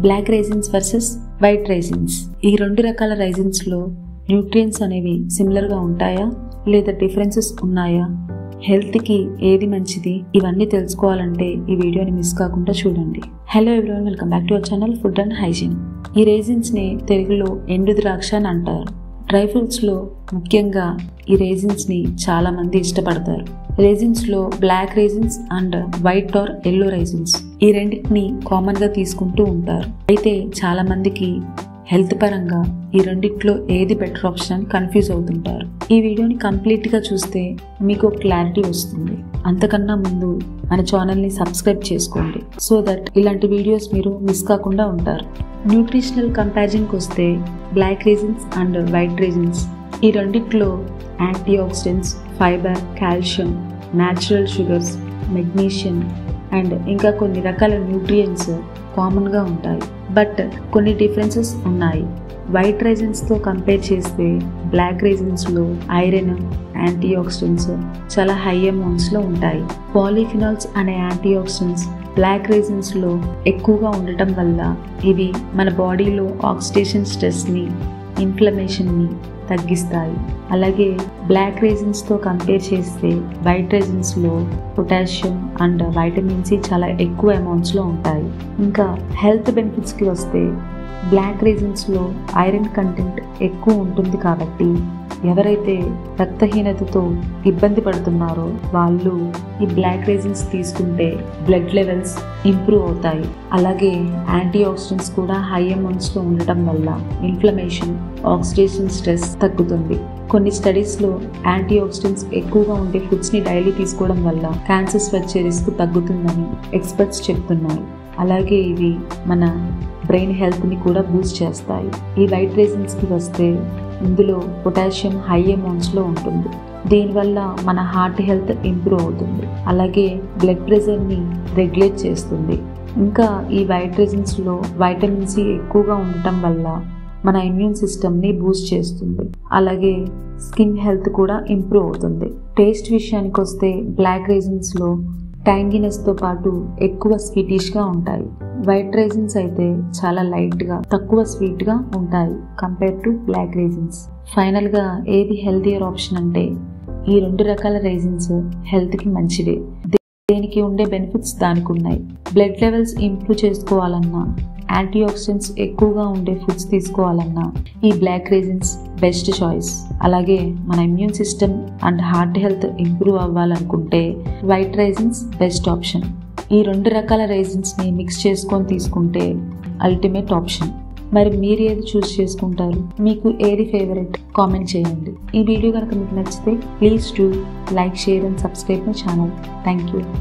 Black raisins versus white raisins. ఈ రెండు రకాల రైజిన్స్ లో న్యూట్రియంట్స్ అనేవి సిమిలర్ గా ఉంటాయా లేదా డిఫరెన్సెస్ ఉన్నాయా, హెల్త్ కి ఏది మంచిది, ఇవన్నీ తెలుసుకోవాలంటే ఈ వీడియోని మిస్ కాకుండా చూడండి. Hello everyone, welcome back to our channel food and hygiene. ఈ రైజిన్స్ ని తెలుగులో ఎండు ద్రాక్ష అని అంటారు. డ్రై ఫ్రూట్స్ లో ముఖ్యంగా ఈ రైజిన్స్ ని చాలా మంది ఇష్టపడతారు. రైజిన్స్ లో black raisins and white or yellow raisins ఈ రెండింటిని కామన్ గా తీసుకుంటూ ఉంటారు. అయితే చాలా మందికి హెల్త్ పరంగా ఈ రెండిట్లో ఏది బెటర్ ఆప్షన్ అని కన్ఫ్యూజ్ అవుతుంటారు. ఈ వీడియోని కంప్లీట్ గా చూస్తే మీకు క్లారిటీ వస్తుంది. అంతకన్నా ముందు మన ఛానల్ ని సబ్స్క్రైబ్ చేసుకోండి, సో దట్ ఇలాంటి వీడియోస్ మీరు మిస్ కాకుండా ఉంటారు. న్యూట్రిషనల్ కంపారిజన్కి వస్తే black raisins and white raisins ఈ రెండిట్లో antioxidants, fibre, calcium, natural sugars, magnesium and ఇంకా కొన్ని రకాల న్యూట్రియంట్స్ కామన్ గా ఉంటాయి. బట్ కొన్ని డిఫరెన్సెస్ ఉన్నాయి. వైట్ రైజిన్స్ తో కంపేర్ చేస్తే బ్లాక్ రైజిన్స్ లో ఐరన్, యాంటీ ఆక్సిడెంట్స్ చాలా హై అమౌంట్స్ లో ఉంటాయి. పాలిఫినాల్స్ అనే యాంటీ ఆక్సిడెంట్స్ బ్లాక్ రైజిన్స్ లో ఎక్కువగా ఉండటం వల్ల ఇవి మన బాడీలో ఆక్సిడేషన్ స్ట్రెస్ ని, ఇన్ఫ్లమేషన్ ని తగ్గిస్తాయి. అలాగే బ్లాక్ రైజిన్స్ తో కంపేర్ చేస్తే వైట్ రైజిన్స్ లో పొటాషియం అండ్ వైటమిన్ సి చాలా ఎక్కువ అమౌంట్స్ లో ఉంటాయి. ఇంకా హెల్త్ బెనిఫిట్స్ కి వస్తే బ్లాక్ రైజిన్స్ లో ఐరన్ కంటెంట్ ఎక్కువ ఉంటుంది కాబట్టి ఎవరైతే రక్తహీనతతో ఇబ్బంది పడుతున్నారో వాళ్ళు ఈ బ్లాక్ రైజిన్స్ తీసుకుంటే బ్లడ్ లెవెల్స్ ఇంప్రూవ్ అవుతాయి. అలాగే యాంటీ ఆక్సిడెంట్స్ కూడా హై అమౌంట్స్ లో ఉండటం వల్ల ఇన్ఫ్లమేషన్, ఆక్సిడేషన్ స్ట్రెస్ తగ్గుతుంది. కొన్ని స్టడీస్ లో యాంటీ ఆక్సిడెంట్స్ ఎక్కువగా ఉండే ఫుడ్స్ ని డైలీ తీసుకోవడం వల్ల క్యాన్సర్స్ వచ్చే రిస్క్ తగ్గుతుందని ఎక్స్పర్ట్స్ చెప్తున్నారు. అలాగే ఇవి మన బ్రెయిన్ హెల్త్ ని కూడా బూస్ట్ చేస్తాయి. ఈ వైట్ రైజిన్స్ కి వస్తే ఇందులో పొటాషియం హై అమౌంట్స్ లో ఉంటుంది. దీనివల్ల మన హార్ట్ హెల్త్ ఇంప్రూవ్ అవుతుంది. అలాగే బ్లడ్ ప్రెషర్ ని రెగ్యులేట్ చేస్తుంది. ఇంకా ఈ వైట్ రైజిన్స్ లో వైటమిన్ సి ఎక్కువగా ఉండటం వల్ల మన ఇమ్యూన్ సిస్టమ్ ని బూస్ట్ చేస్తుంది. అలాగే స్కిన్ హెల్త్ కూడా ఇంప్రూవ్ అవుతుంది. టేస్ట్ విషయానికి వస్తే బ్లాక్ రైజిన్స్ లో ట్యాంగినెస్ తో పాటు ఎక్కువ స్వీటిష్ గా ఉంటాయి. వైట్ రైజిన్స్ అయితే చాలా లైట్ గా, తక్కువ స్వీట్ గా ఉంటాయి compare to black raisins. Final గా ఏది హెల్తీయర్ ఆప్షన్ అంటే ఈ రెండు రకాల రైజిన్స్ హెల్త్ కి మంచిదే. దేనికి ఉండే బెనిఫిట్స్ దానికి ఉన్నాయి. బ్లడ్ లెవెల్స్ ఇంప్రూవ్ చేసుకోవాలన్నా, యాంటీ ఆక్సిడెంట్స్ ఎక్కువగా ఉండే ఫుడ్స్ తీసుకోవాలన్నా ఈ బ్లాక్ రైజిన్స్ బెస్ట్ చాయిస్. అలాగే మన immune system and heart health improve అవ్వాలనుకుంటే వైట్ రైజిన్స్ బెస్ట్ ఆప్షన్. ఈ రెండు రకాల రైజిన్స్ ని మిక్స్ చేసుకొని తీసుకుంటే అల్టిమేట్ ఆప్షన్. మరి మీరు ఏది చూస్ చేసుకుంటారు? మీకు ఏది ఫేవరెట్? కామెంట్ చేయండి. ఈ వీడియో కనుక మీకు నచ్చితే please do like, share and subscribe my channel. Thank you.